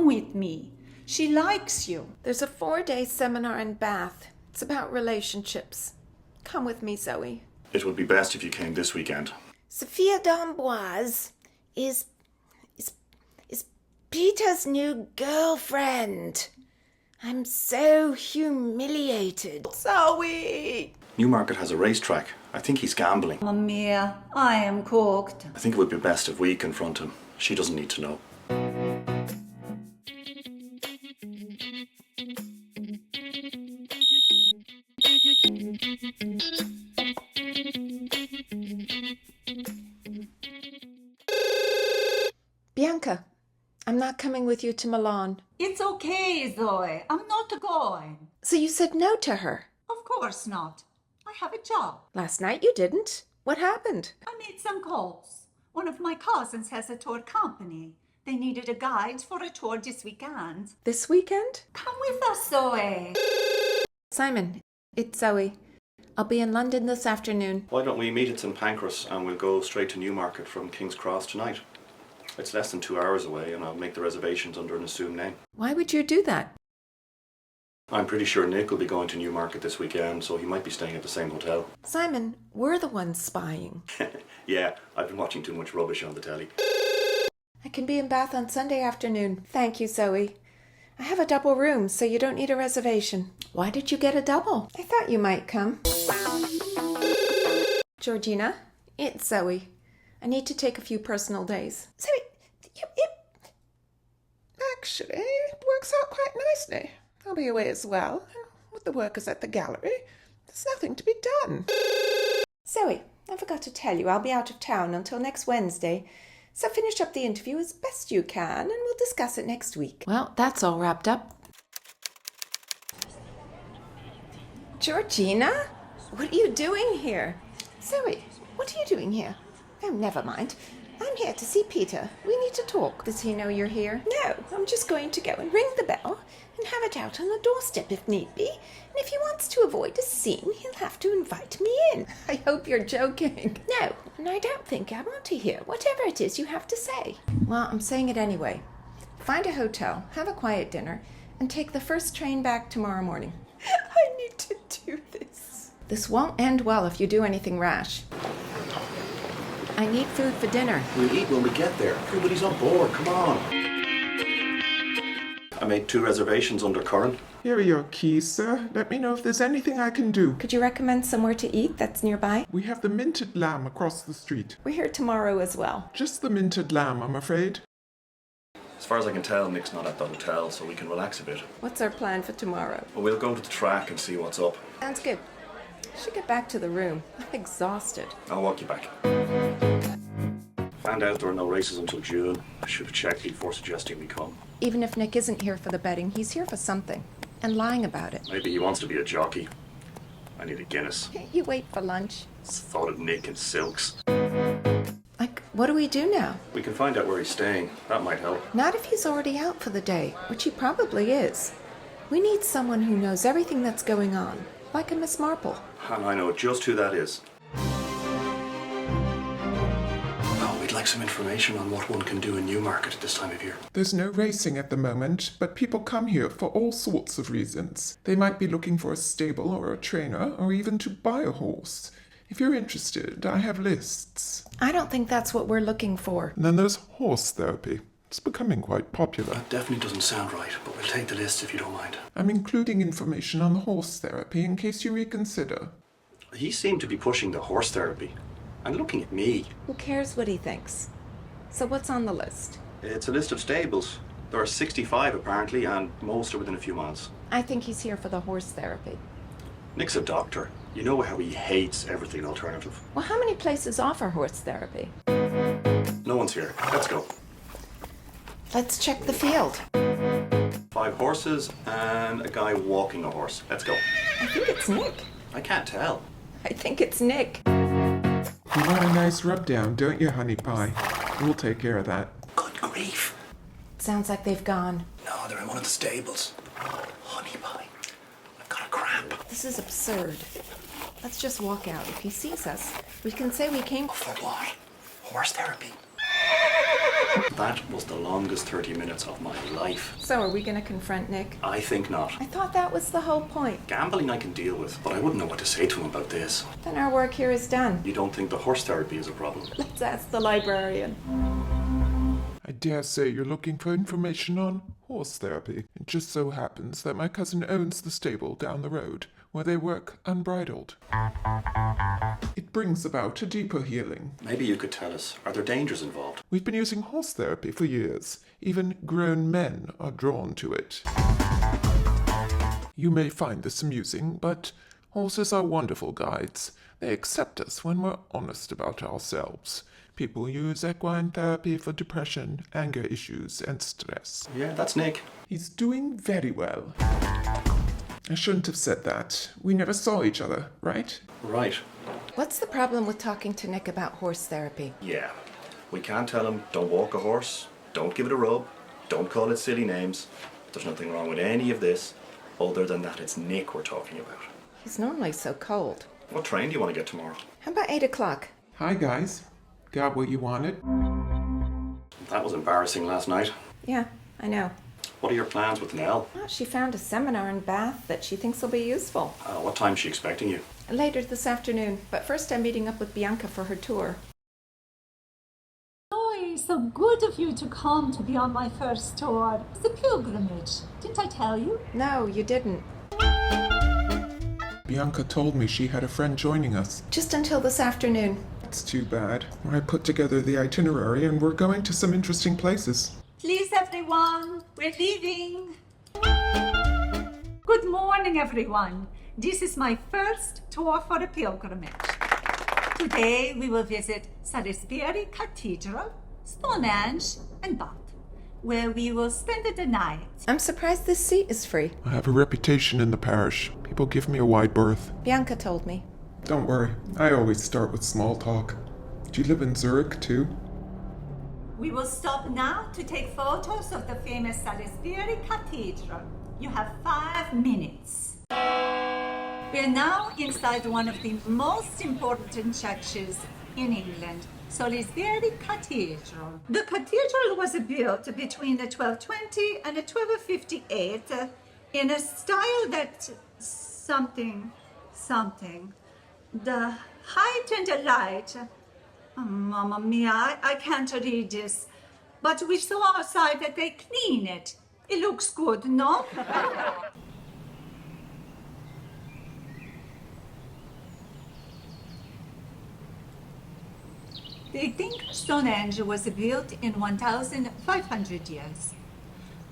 come with me. She likes you. There's a 4-day seminar in Bath. It's about relationships. Come with me, Zoe. It would be best if you came this weekend. Sophia d'Amboise is Peter's new girlfriend. I'm so humiliated. Zoe! Newmarket has a racetrack. I think he's gambling. Mamma mia, I am cooked. I think it would be best if we confront him. She doesn't need to know. Bianca, I'm not coming with you to Milan. It's okay, Zoe. I'm not going. So you said no to her? Of course not. I have a job. Last night you didn't. What happened? I made some calls. One of my cousins has a tour company. They needed a guide for a tour this weekend. This weekend? Come with us, Zoe. Simon, it's Zoe. I'll be in London this afternoon. Why don't we meet at St Pancras and we'll go straight to Newmarket from King's Cross tonight? It's less than 2 hours away and I'll make the reservations under an assumed name. Why would you do that? I'm pretty sure Nick will be going to Newmarket this weekend, so he might be staying at the same hotel. Simon, we're the ones spying. Yeah, I've been watching too much rubbish on the telly. I can be in Bath on Sunday afternoon. Thank you, Zoe. I have a double room, so you don't need a reservation. Why did you get a double? I thought you might come. Georgina, it's Zoe. I need to take a few personal days. Zoe, actually, it works out quite nicely. I'll be away as well. With the workers at the gallery, there's nothing to be done. Zoe, I forgot to tell you, I'll be out of town until next Wednesday. So finish up the interview as best you can, and we'll discuss it next week. Well, that's all wrapped up. Georgina? What are you doing here? Zoe, what are you doing here? Oh, never mind. I'm here to see Peter. We need to talk. Does he know you're here? No, I'm just going to go and ring the bell and have it out on the doorstep if need be. And if he wants to avoid a scene, he'll have to invite me in. I hope you're joking. No, and I don't think I want to hear whatever it is you have to say. Well, I'm saying it anyway. Find a hotel, have a quiet dinner, and take the first train back tomorrow morning. I need to do this. This won't end well if you do anything rash. I need food for dinner. We'll eat when we get there. Everybody's on board, come on. I made 2 reservations under Curran. Here are your keys, sir. Let me know if there's anything I can do. Could you recommend somewhere to eat that's nearby? We have the minted lamb across the street. We're here tomorrow as well. Just the minted lamb, I'm afraid. As far as I can tell, Nick's not at the hotel, so we can relax a bit. What's our plan for tomorrow? Well, we'll go to the track and see what's up. Sounds good. I should get back to the room. I'm exhausted. I'll walk you back. Found out there were no races until June. I should have checked before suggesting we come. Even if Nick isn't here for the betting, he's here for something. And lying about it. Maybe he wants to be a jockey. I need a Guinness. Can't you wait for lunch? Just thought of Nick in silks. Like, what do we do now? We can find out where he's staying. That might help. Not if he's already out for the day, which he probably is. We need someone who knows everything that's going on, like a Miss Marple. And I know just who that is. Oh, we'd like some information on what one can do in Newmarket at this time of year. There's no racing at the moment, but people come here for all sorts of reasons. They might be looking for a stable or a trainer, or even to buy a horse. If you're interested, I have lists. I don't think that's what we're looking for. And then there's horse therapy. It's becoming quite popular. That definitely doesn't sound right, but we'll take the list if you don't mind. I'm including information on the horse therapy in case you reconsider. He seemed to be pushing the horse therapy. And looking at me. Who cares what he thinks? So what's on the list? It's a list of stables. There are 65 apparently, and most are within a few miles. I think he's here for the horse therapy. Nick's a doctor. You know how he hates everything alternative. Well, how many places offer horse therapy? No one's here. Let's go. Let's check the field. 5 horses and a guy walking a horse. Let's go. I think it's Nick. I can't tell. I think it's Nick. You want a nice rub down, don't you, honey pie? We'll take care of that. Good grief. Sounds like they've gone. No, they're in one of the stables. Honey pie. I've got a cramp. This is absurd. Let's just walk out. If he sees us, we can say we came... For what? Horse therapy. That was the longest 30 minutes of my life. So are we going to confront Nick? I think not. I thought that was the whole point. Gambling I can deal with, but I wouldn't know what to say to him about this. Then our work here is done. You don't think the horse therapy is a problem? Let's ask the librarian. I dare say you're looking for information on horse therapy. It just so happens that my cousin owns the stable down the road, where they work unbridled. It brings about a deeper healing. Maybe you could tell us, are there dangers involved? We've been using horse therapy for years. Even grown men are drawn to it. You may find this amusing, but horses are wonderful guides. They accept us when we're honest about ourselves. People use equine therapy for depression, anger issues, and stress. Yeah, that's Nick. He's doing very well. I shouldn't have said that. We never saw each other, right? Right. What's the problem with talking to Nick about horse therapy? Yeah. We can't tell him, don't walk a horse, don't give it a rub, don't call it silly names. There's nothing wrong with any of this, other than that it's Nick we're talking about. He's normally so cold. What train do you want to get tomorrow? How about 8 o'clock? Hi, guys. Got what you wanted? That was embarrassing last night. Yeah, I know. What are your plans with Nell? Well, she found a seminar in Bath that she thinks will be useful. What time's she expecting you? Later this afternoon, but first I'm meeting up with Bianca for her tour. Zoe, so good of you to come to be on my first tour. It's a pilgrimage. Didn't I tell you? No, you didn't. Bianca told me she had a friend joining us. Just until this afternoon. It's too bad. I put together the itinerary and we're going to some interesting places. Please, everyone, we're leaving. Good morning, everyone. This is my first tour for the pilgrimage. Today, we will visit Salisbury Cathedral, Stonehenge, and Bath, where we will spend the night. I'm surprised this seat is free. I have a reputation in the parish. People give me a wide berth. Bianca told me. Don't worry, I always start with small talk. Do you live in Zurich, too? We will stop now to take photos of the famous Salisbury Cathedral. You have 5 minutes. We are now inside one of the most important churches in England, Salisbury Cathedral. The cathedral was built between the 1220 and the 1258 in a style that something. The height and the light. Oh, Mamma mia, I can't read this. But we saw outside that they clean it. It looks good, no? They think Stonehenge was built in 1,500 years.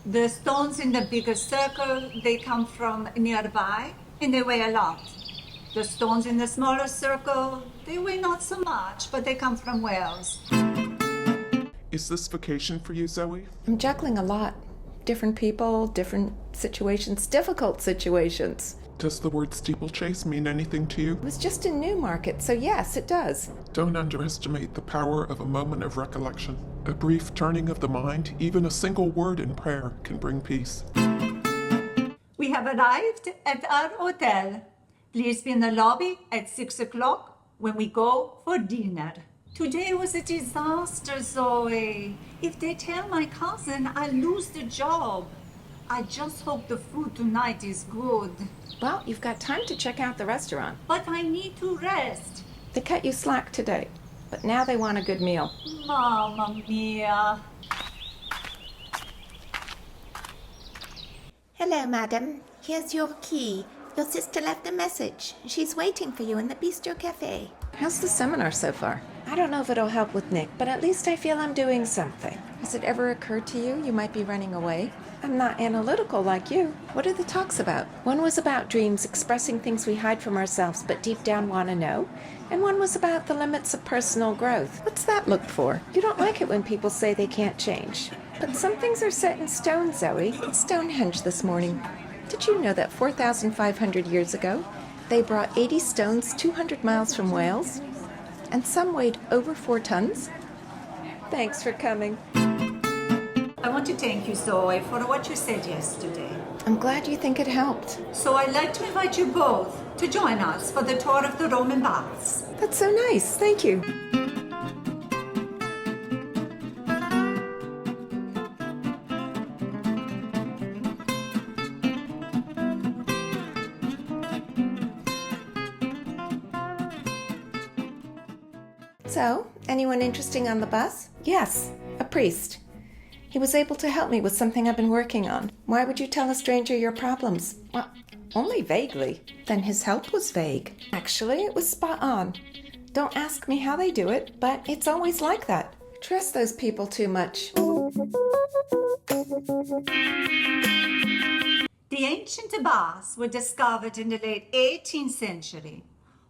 The stones in the bigger circle, they come from nearby and they weigh a lot. The stones in the smaller circle, they weigh not so much, but they come from Wales. Is this vacation for you, Zoe? I'm juggling a lot. Different people, different situations, difficult situations. Does the word steeplechase mean anything to you? It was just in Newmarket, so yes, it does. Don't underestimate the power of a moment of recollection. A brief turning of the mind, even a single word in prayer, can bring peace. We have arrived at our hotel. Please be in the lobby at 6 o'clock when we go for dinner. Today was a disaster, Zoe. If they tell my cousin, I'll lose the job. I just hope the food tonight is good. Well, you've got time to check out the restaurant. But I need to rest. They cut you slack today, but now they want a good meal. Mamma mia. Hello, madam. Here's your key. Your sister left a message. She's waiting for you in the Bistro Cafe. How's the seminar so far? I don't know if it'll help with Nick, but at least I feel I'm doing something. Has it ever occurred to you might be running away? I'm not analytical like you. What are the talks about? One was about dreams, expressing things we hide from ourselves but deep down want to know. And one was about the limits of personal growth. What's that look for? You don't like it when people say they can't change. But some things are set in stone, Zoe. It's Stonehenge this morning. Did you know that 4,500 years ago, they brought 80 stones 200 miles from Wales? And some weighed over 4 tons? Thanks for coming. I want to thank you, Zoe, for what you said yesterday. I'm glad you think it helped. So I'd like to invite you both to join us for the tour of the Roman baths. That's so nice. Thank you. So, anyone interesting on the bus? Yes, a priest. He was able to help me with something I've been working on. Why would you tell a stranger your problems? Well, only vaguely. Then his help was vague. Actually, it was spot on. Don't ask me how they do it, but it's always like that. Trust those people too much. The ancient baths were discovered in the late 18th century.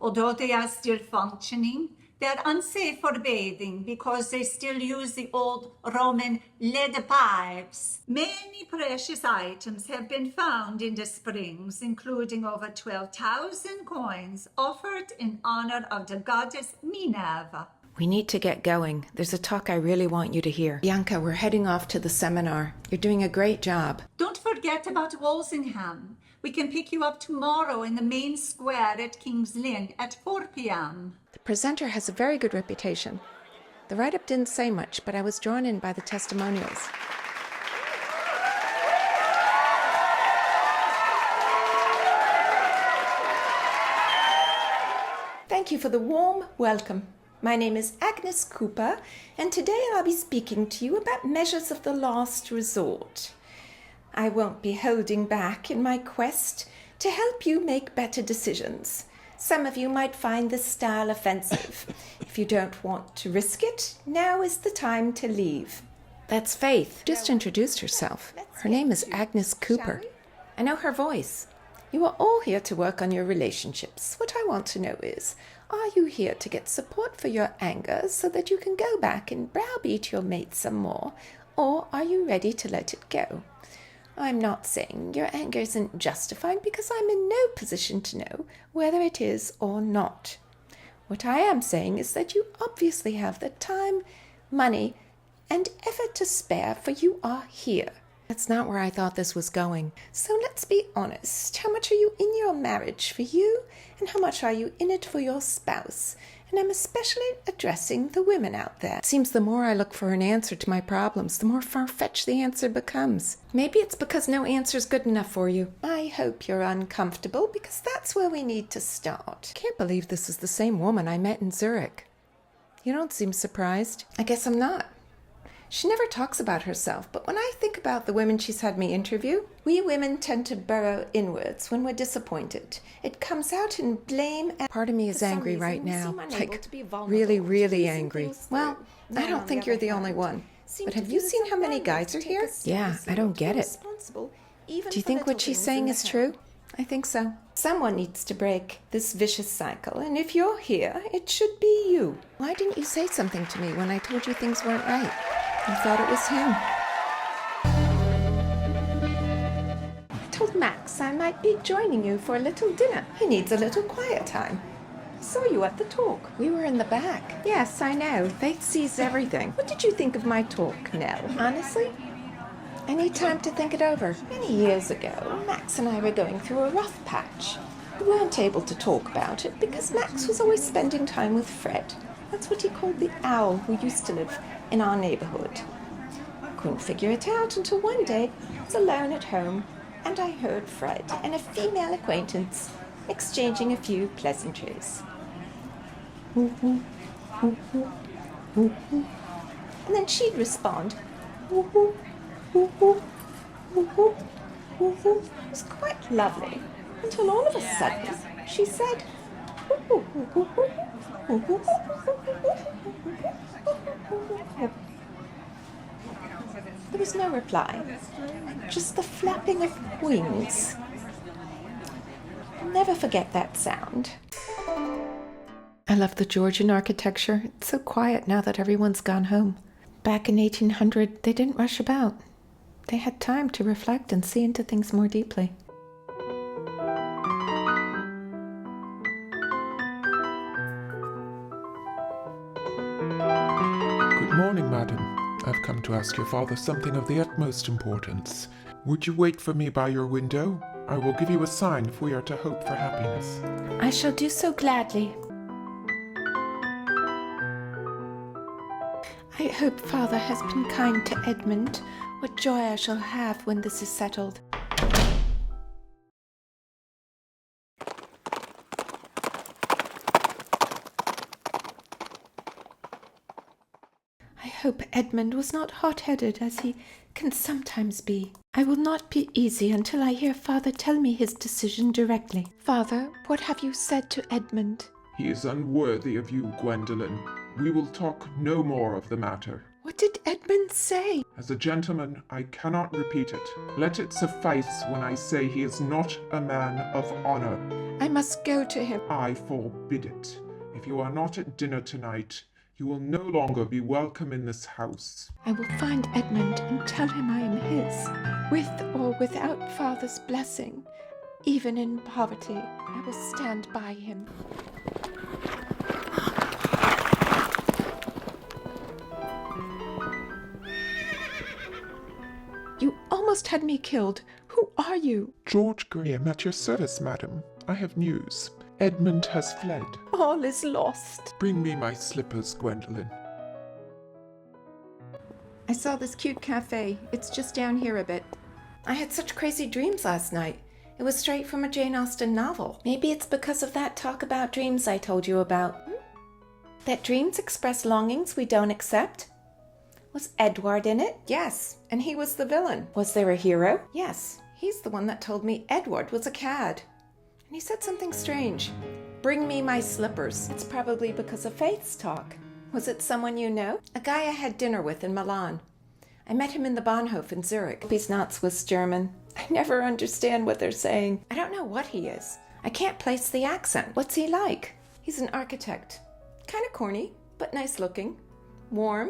Although they are still functioning, they are unsafe for bathing because they still use the old Roman lead pipes. Many precious items have been found in the springs, including over 12,000 coins offered in honor of the goddess Minerva. We need to get going. There's a talk I really want you to hear. Bianca, we're heading off to the seminar. You're doing a great job. Don't forget about Walsingham. We can pick you up tomorrow in the main square at King's Lynn at 4 p.m. The presenter has a very good reputation. The write-up didn't say much, but I was drawn in by the testimonials. Thank you for the warm welcome. My name is Agnes Cooper, and today I'll be speaking to you about measures of the last resort. I won't be holding back in my quest to help you make better decisions. Some of you might find this style offensive. If you don't want to risk it, now is the time to leave. That's Faith. Just introduced herself. Her name is Agnes Cooper. I know her voice. You are all here to work on your relationships. What I want to know is, are you here to get support for your anger so that you can go back and browbeat your mate some more, or are you ready to let it go? I'm not saying your anger isn't justified because I'm in no position to know whether it is or not. What I am saying is that you obviously have the time, money, and effort to spare, for you are here. That's not where I thought this was going. So let's be honest. How much are you in your marriage for you, and how much are you in it for your spouse? And I'm especially addressing the women out there. It seems the more I look for an answer to my problems, the more far-fetched the answer becomes. Maybe it's because no answer's good enough for you. I hope you're uncomfortable, because that's where we need to start. Can't believe this is the same woman I met in Zurich. You don't seem surprised. I guess I'm not. She never talks about herself, but when I think about the women she's had me interview, we women tend to burrow inwards when we're disappointed. It comes out in blame and... Part of me is angry right now. Like, really, really angry. Well, I don't think you're the only one. But have you seen how many guys are here? Yeah, I don't get it. Do you think what she's saying is true? I think so. Someone needs to break this vicious cycle, and if you're here, it should be you. Why didn't you say something to me when I told you things weren't right? I thought it was him. I told Max I might be joining you for a little dinner. He needs a little quiet time. I saw you at the talk. We were in the back. Yes, I know. Faith sees everything. What did you think of my talk, Nell? Honestly, I need time to think it over. Many years ago, Max and I were going through a rough patch. We weren't able to talk about it because Max was always spending time with Fred. That's what he called the owl who used to live in our neighborhood. Couldn't figure it out until one day I was alone at home and I heard Fred and a female acquaintance exchanging a few pleasantries. And then she'd respond. It was quite lovely until all of a sudden she said, there was no reply, just the flapping of wings. I'll never forget that sound. I love the Georgian architecture. It's so quiet now that everyone's gone home. Back in 1800, they didn't rush about. They had time to reflect and see into things more deeply. Good morning, madam. I've come to ask your father something of the utmost importance. Would you wait for me by your window? I will give you a sign if we are to hope for happiness. I shall do so gladly. I hope father has been kind to Edmund. What joy I shall have when this is settled. I hope Edmund was not hot-headed as he can sometimes be. I will not be easy until I hear Father tell me his decision directly. Father, what have you said to Edmund? He is unworthy of you, Gwendolen. We will talk no more of the matter. What did Edmund say? As a gentleman, I cannot repeat it. Let it suffice when I say he is not a man of honor. I must go to him. I forbid it. If you are not at dinner tonight, you will no longer be welcome in this house. I will find Edmund and tell him I am his. With or without Father's blessing, even in poverty, I will stand by him. You almost had me killed. Who are you? George Graham at your service, madam. I have news. Edmund has fled. All is lost. Bring me my slippers, Gwendolen. I saw this cute cafe. It's just down here a bit. I had such crazy dreams last night. It was straight from a Jane Austen novel. Maybe it's because of that talk about dreams I told you about. That dreams express longings we don't accept? Was Edward in it? Yes, and he was the villain. Was there a hero? Yes, he's the one that told me Edward was a cad. And he said something strange. Bring me my slippers. It's probably because of Faith's talk. Was it someone you know? A guy I had dinner with in Milan. I met him in the Bahnhof in Zurich. He's not Swiss German. I never understand what they're saying. I don't know what he is. I can't place the accent. What's he like? He's an architect. Kind of corny, but nice looking. Warm.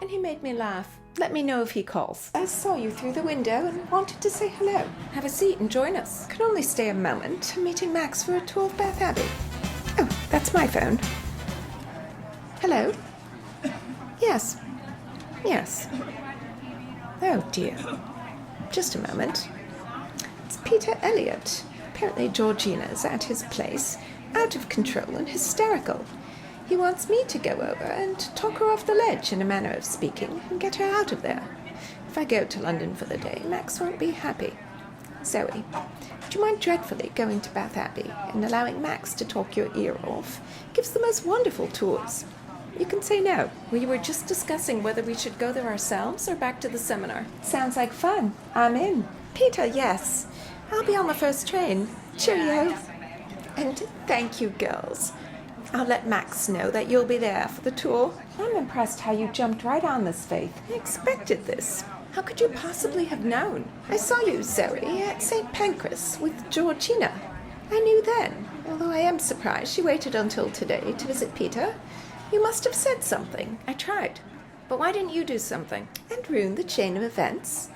And he made me laugh. Let me know if he calls. I saw you through the window and wanted to say hello. Have a seat and join us. Can only stay a moment. I'm meeting Max for a tour of Bath Abbey. Oh, that's my phone. Hello? Yes. Yes. Oh dear. Just a moment. It's Peter Elliot. Apparently Georgina is at his place, out of control and hysterical. He wants me to go over and talk her off the ledge, in a manner of speaking, and get her out of there. If I go to London for the day, Max won't be happy. Zoe, do you mind dreadfully going to Bath Abbey and allowing Max to talk your ear off? Gives the most wonderful tours. You can say no. We were just discussing whether we should go there ourselves or back to the seminar. Sounds like fun. I'm in. Peter, yes. I'll be on the first train. Cheerio. And thank you, girls. I'll let Max know that you'll be there for the tour. I'm impressed how you jumped right on this, Faith. I expected this. How could you possibly have known? I saw you, Zoe, at St. Pancras with Georgina. I knew then, although I am surprised she waited until today to visit Peter. You must have said something. I tried. But why didn't you do something? And ruin the chain of events?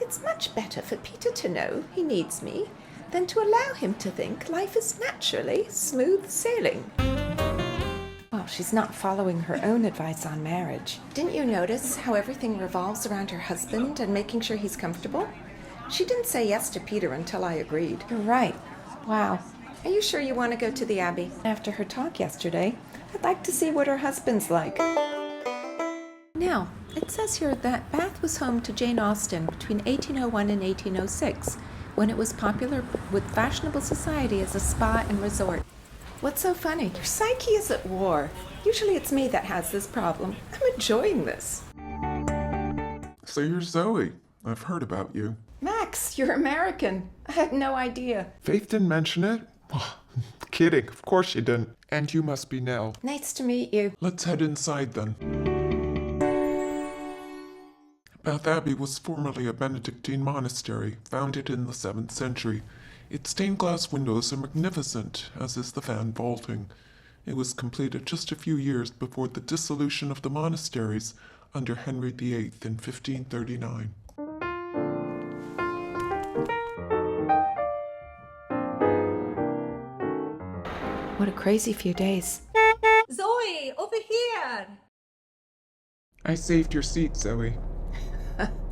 It's much better for Peter to know he needs me than to allow him to think life is naturally smooth sailing. Well, she's not following her own advice on marriage. Didn't you notice how everything revolves around her husband and making sure he's comfortable? She didn't say yes to Peter until I agreed. You're right. Wow. Are you sure you want to go to the Abbey? After her talk yesterday, I'd like to see what her husband's like. Now, it says here that Bath was home to Jane Austen between 1801 and 1806, when it was popular with fashionable society as a spa and resort. What's so funny? Your psyche is at war. Usually it's me that has this problem. I'm enjoying this. So you're Zoe. I've heard about you. Max, you're American. I had no idea. Faith didn't mention it? Kidding, of course she didn't. And you must be Nell. Nice to meet you. Let's head inside then. Bath Abbey was formerly a Benedictine monastery, founded in the 7th century. Its stained glass windows are magnificent, as is the fan vaulting. It was completed just a few years before the dissolution of the monasteries under Henry VIII in 1539. What a crazy few days. Zoe, over here. I saved your seat, Zoe.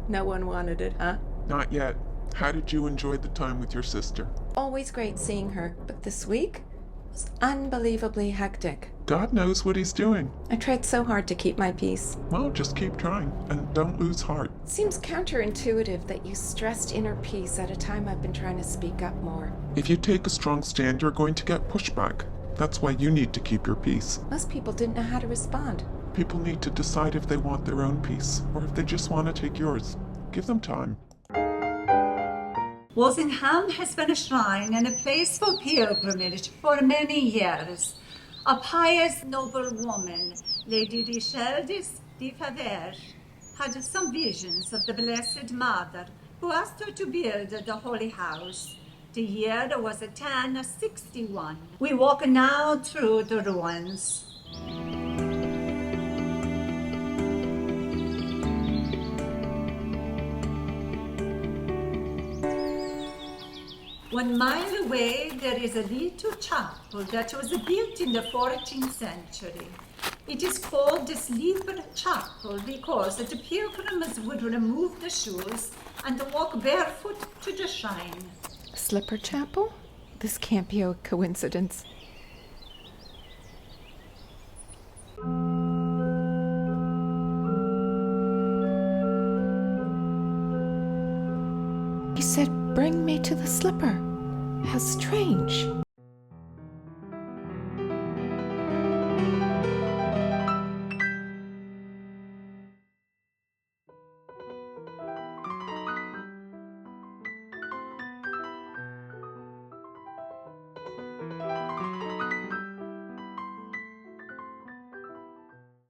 No one wanted it, huh? Not yet. How did you enjoy the time with your sister? Always great seeing her, but this week was unbelievably hectic. God knows what he's doing. I tried so hard to keep my peace. Well, just keep trying, and don't lose heart. It seems counterintuitive that you stressed inner peace at a time I've been trying to speak up more. If you take a strong stand, you're going to get pushback. That's why you need to keep your peace. Most people didn't know how to respond. People need to decide if they want their own peace, or if they just want to take yours. Give them time. Walsingham has been a shrine and a place for pilgrimage for many years. A pious, noble woman, Lady Richelle de Favre, had some visions of the Blessed Mother, who asked her to build the holy house. The year was 1061. We walk now through the ruins. 1 mile away, there is a little chapel that was built in the 14th century. It is called the Sleeper Chapel because the pilgrims would remove the shoes and walk barefoot to the shrine. Slipper Chapel? This can't be a coincidence. He said, "Bring me to the slipper." How strange.